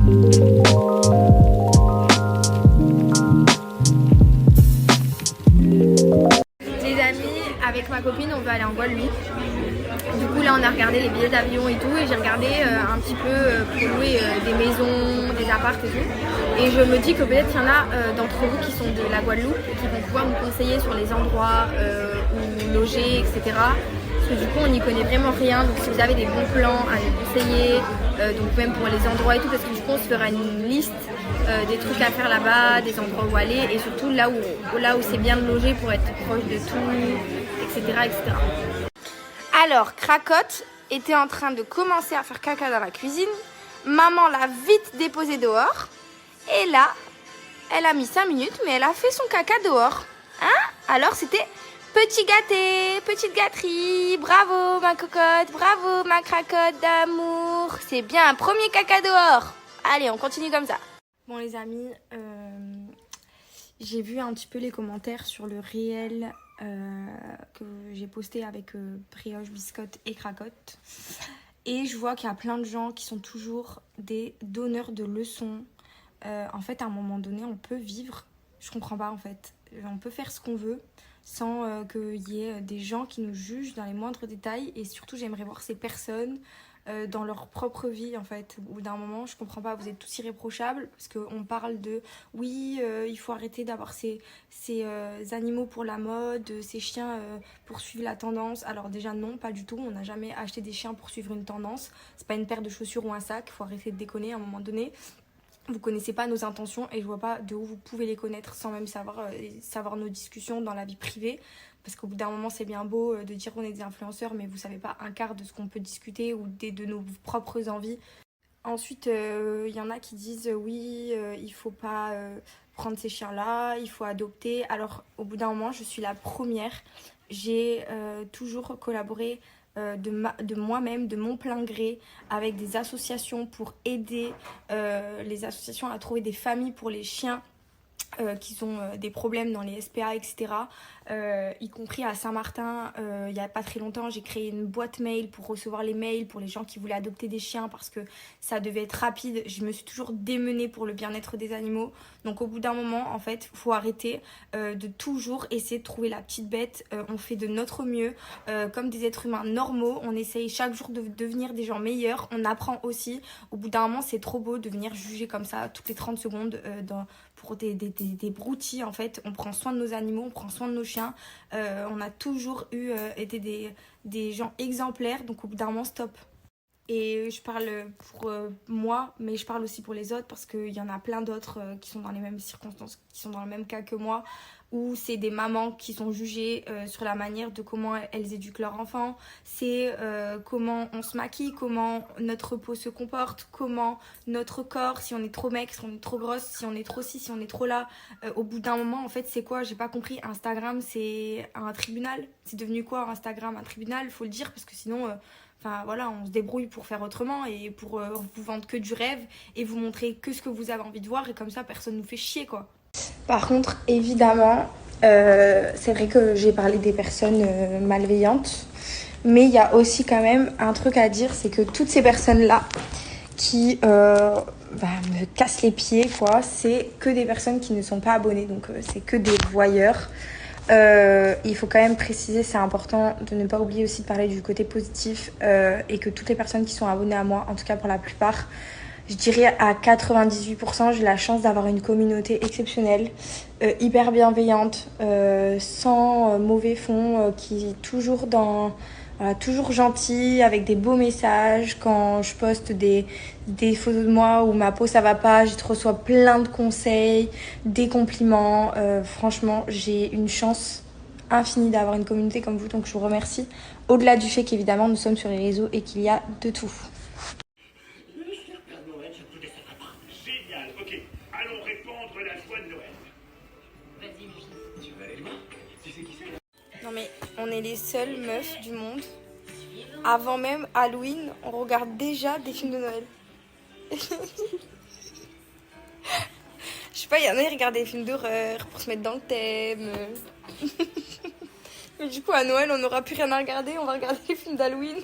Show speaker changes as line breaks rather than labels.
Les amis, avec ma copine, on veut aller en Guadeloupe. Du coup, là, on a regardé les billets d'avion et tout, et j'ai regardé un petit peu pour louer des maisons, des apparts et tout. Et je me dis que peut-être il y en a d'entre vous qui sont de la Guadeloupe et qui vont pouvoir nous conseiller sur les endroits où loger, etc. Parce que du coup, on n'y connaît vraiment rien. Donc, si vous avez des bons plans à nous conseiller, donc même pour les endroits et tout, parce que du coup, on se fera une liste des trucs à faire là-bas, des endroits où aller, et surtout là où c'est bien de loger pour être proche de tout, etc., etc. Alors, Cracotte était en train de commencer à faire caca dans la cuisine. Maman l'a vite déposé dehors. Et là, elle a mis 5 minutes, mais elle a fait son caca dehors. Hein? Alors, c'était petit gâté, petite gâterie. Bravo, ma cocotte. Bravo, ma cracotte d'amour. C'est bien un premier caca dehors. Allez, on continue comme ça. Bon, les amis, j'ai vu un petit peu les commentaires sur le réel que j'ai posté avec brioche, biscotte et cracotte. Et je vois qu'il y a plein de gens qui sont toujours des donneurs de leçons. En fait, à un moment donné, on peut vivre. Je comprends pas, en fait. On peut faire ce qu'on veut sans qu'il y ait des gens qui nous jugent dans les moindres détails. Et surtout, j'aimerais voir ces personnes dans leur propre vie, en fait. Au bout d'un moment, je comprends pas, vous êtes tous irréprochables parce qu'on parle de oui, il faut arrêter d'avoir ces animaux pour la mode, ces chiens pour suivre la tendance. Alors déjà non, pas du tout, on n'a jamais acheté des chiens pour suivre une tendance. C'est pas une paire de chaussures ou un sac, il faut arrêter de déconner à un moment donné. Vous connaissez pas nos intentions et je vois pas de où vous pouvez les connaître sans même savoir nos discussions dans la vie privée. Parce qu'au bout d'un moment, c'est bien beau de dire qu'on est des influenceurs, mais vous savez pas un quart de ce qu'on peut discuter ou de nos propres envies. Ensuite, il y en a qui disent oui, il faut pas prendre ces chiens-là, il faut adopter. Alors, au bout d'un moment, je suis la première. J'ai toujours collaboré de moi-même, de mon plein gré, avec des associations pour aider les associations à trouver des familles pour les chiens qui ont des problèmes dans les SPA, etc. Y compris à Saint-Martin, il n'y a pas très longtemps, j'ai créé une boîte mail pour recevoir les mails pour les gens qui voulaient adopter des chiens parce que ça devait être rapide. Je me suis toujours démenée pour le bien-être des animaux. Donc au bout d'un moment, en fait, il faut arrêter de toujours essayer de trouver la petite bête. On fait de notre mieux. Comme des êtres humains normaux, on essaye chaque jour de devenir des gens meilleurs. On apprend aussi. Au bout d'un moment, c'est trop beau de venir juger comme ça toutes les 30 secondes pour des broutilles, en fait. On prend soin de nos animaux, on prend soin de nos chiens. On a toujours été des gens exemplaires, donc au bout d'un moment, stop. Et je parle pour moi, mais je parle aussi pour les autres parce qu'il y en a plein d'autres qui sont dans les mêmes circonstances, qui sont dans le même cas que moi, où c'est des mamans qui sont jugées sur la manière de comment elles éduquent leurs enfants, c'est comment on se maquille, comment notre peau se comporte, comment notre corps, si on est trop maigre, si on est trop grosse, si on est trop ci, si on est trop là. Au bout d'un moment, en fait, c'est quoi? J'ai pas compris. Instagram, c'est un tribunal. C'est devenu quoi Instagram? Un tribunal, faut le dire, parce que sinon... Enfin voilà, on se débrouille pour faire autrement et pour vous vendre que du rêve et vous montrer que ce que vous avez envie de voir et comme ça personne nous fait chier quoi. Par contre, évidemment, c'est vrai que j'ai parlé des personnes malveillantes, mais il y a aussi quand même un truc à dire, c'est que toutes ces personnes-là qui me cassent les pieds, quoi, c'est que des personnes qui ne sont pas abonnées, donc c'est que des voyeurs. Il faut quand même préciser, c'est important de ne pas oublier aussi de parler du côté positif et que toutes les personnes qui sont abonnées à moi, en tout cas pour la plupart, je dirais à 98%, j'ai la chance d'avoir une communauté exceptionnelle, hyper bienveillante, sans mauvais fond, qui est toujours toujours gentille, avec des beaux messages. Quand je poste des photos de moi où ma peau ça va pas, je reçois plein de conseils, des compliments. Franchement, j'ai une chance infinie d'avoir une communauté comme vous, donc je vous remercie. Au-delà du fait qu'évidemment nous sommes sur les réseaux et qu'il y a de tout.
Génial, ok. Allons répandre la joie de Noël. Vas-y, mon fils. Tu veux aller loin? Tu sais qui c'est?
Non mais on est les seules meufs du monde. Avant même Halloween, on regarde déjà des films de Noël. Je sais pas, il y en a qui regardent des films d'horreur pour se mettre dans le thème. Mais du coup à Noël on n'aura plus rien à regarder, on va regarder les films d'Halloween.